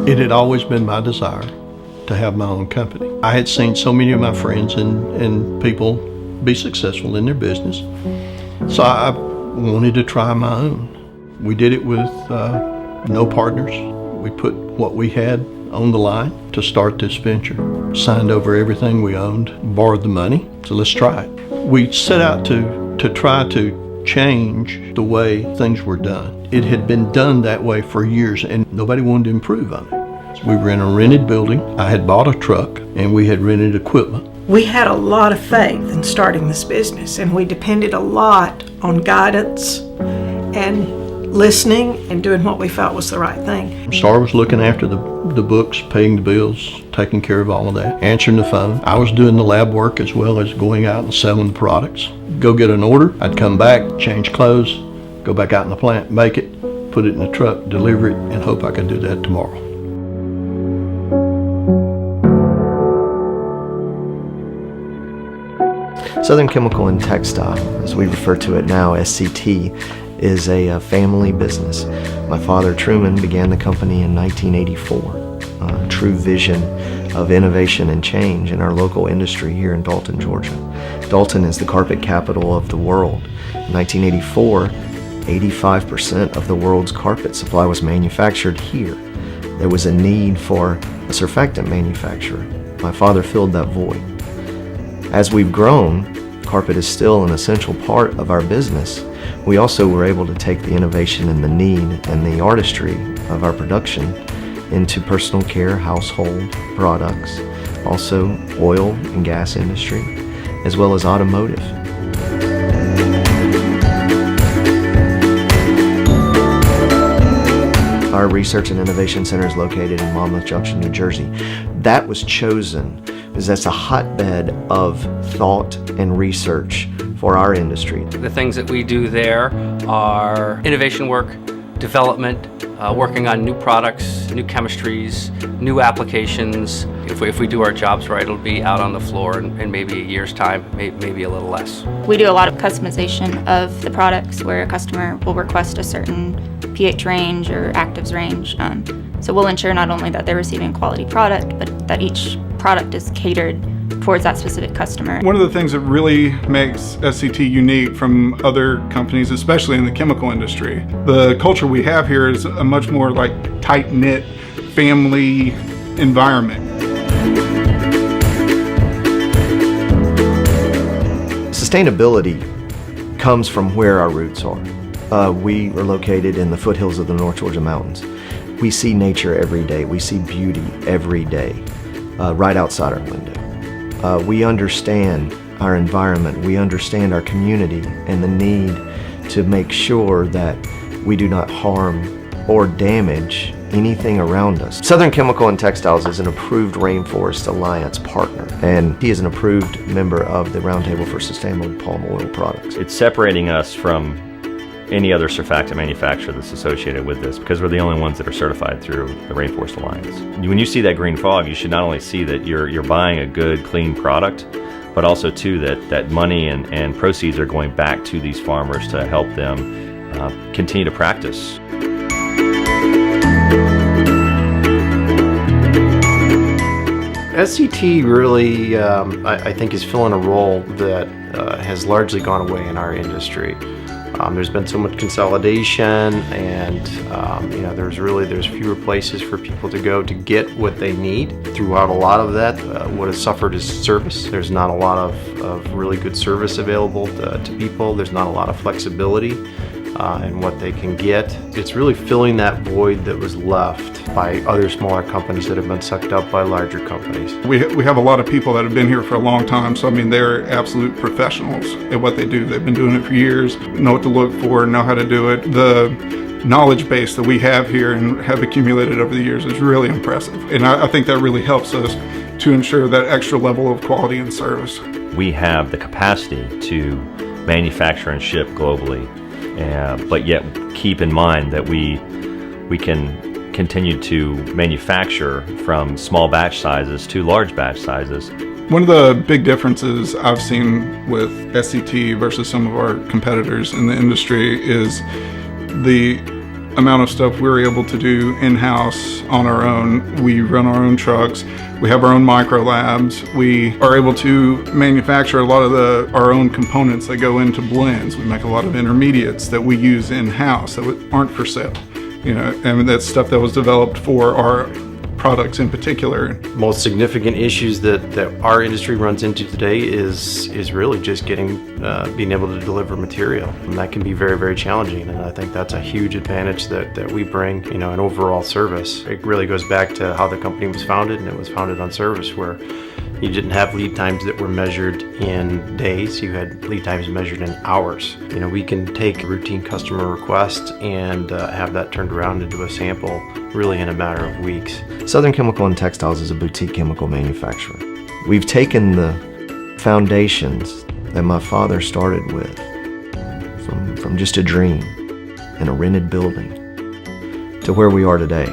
It had always been my desire to have my own company. I had seen so many of my friends and people be successful in their business, so I wanted to try my own. We did it with no partners. We put what we had on the line to start this venture. Signed over everything we owned, borrowed the money, so let's try it. We set out to try to change the way things were done. It had been done that way for years and nobody wanted to improve on it. We were in a rented building. I had bought a truck and we had rented equipment. We had a lot of faith in starting this business, and we depended a lot on guidance and listening and doing what we felt was the right thing. Star was looking after the books, paying the bills, taking care of all of that, answering the phone. I was doing the lab work as well as going out and selling the products. Go get an order, I'd come back, change clothes, go back out in the plant, make it, put it in the truck, deliver it, and hope I could do that tomorrow. Southern Chemical and Textile, as we refer to it now, SCT, is a family business. My father, Truman, began the company in 1984. A true vision of innovation and change in our local industry here in Dalton, Georgia. Dalton is the carpet capital of the world. In 1984, 85% of the world's carpet supply was manufactured here. There was a need for a surfactant manufacturer. My father filled that void. As we've grown, carpet is still an essential part of our business. We also were able to take the innovation and the need and the artistry of our production into personal care, household products, also oil and gas industry, as well as automotive. Our Research and Innovation Center is located in Monmouth Junction, New Jersey. That was chosen because that's a hotbed of thought and research for our industry. The things that we do there are innovation work, development, working on new products, new chemistries, new applications. If we do our jobs right, it'll be out on the floor in maybe a year's time, maybe a little less. We do a lot of customization of the products where a customer will request a certain pH range or actives range. So we'll ensure not only that they're receiving a quality product, but that each product is catered towards that specific customer. One of the things that really makes SCT unique from other companies, especially in the chemical industry, the culture we have here is a much more like tight-knit family environment. Sustainability comes from where our roots are. We are located in the foothills of the North Georgia mountains. We see nature every day. We see beauty every day, right outside our window. We understand our environment. We understand our community and the need to make sure that we do not harm or damage anything around us. Southern Chemical and Textiles is an approved Rainforest Alliance partner, and he is an approved member of the Roundtable for Sustainable Palm Oil Products. It's separating us from any other surfactant manufacturer that's associated with this because we're the only ones that are certified through the Rainforest Alliance. When you see that green fog, you should not only see that you're buying a good, clean product, but also too that money and proceeds are going back to these farmers to help them continue to practice. SCT really, I think, is filling a role that has largely gone away in our industry. There's been so much consolidation, and there's fewer places for people to go to get what they need. Throughout a lot of that, what has suffered is service. There's not a lot of really good service available to people. There's not a lot of flexibility in what they can get. It's really filling that void that was left by other smaller companies that have been sucked up by larger companies. We have a lot of people that have been here for a long time, so I mean they're absolute professionals at what they do. They've been doing it for years, know what to look for, know how to do it. The knowledge base that we have here and have accumulated over the years is really impressive, and I think that really helps us to ensure that extra level of quality and service. We have the capacity to manufacture and ship globally, but yet keep in mind that we can continue to manufacture from small batch sizes to large batch sizes. One of the big differences I've seen with SCT versus some of our competitors in the industry is the amount of stuff we're able to do in-house on our own. We run our own trucks. We have our own micro labs. We are able to manufacture a lot of our own components that go into blends. We make a lot of intermediates that we use in-house that aren't for sale. You know, I mean, that's stuff that was developed for our products in particular. Most significant issues that our industry runs into today is really just being able to deliver material, and that can be very, very challenging. And I think that's a huge advantage that we bring, you know, an overall service. It really goes back to how the company was founded, and it was founded on service, where you didn't have lead times that were measured in days. You had lead times measured in hours. You know, we can take a routine customer request and have that turned around into a sample really in a matter of weeks. Southern Chemical and Textiles is a boutique chemical manufacturer. We've taken the foundations that my father started with from just a dream in a rented building to where we are today.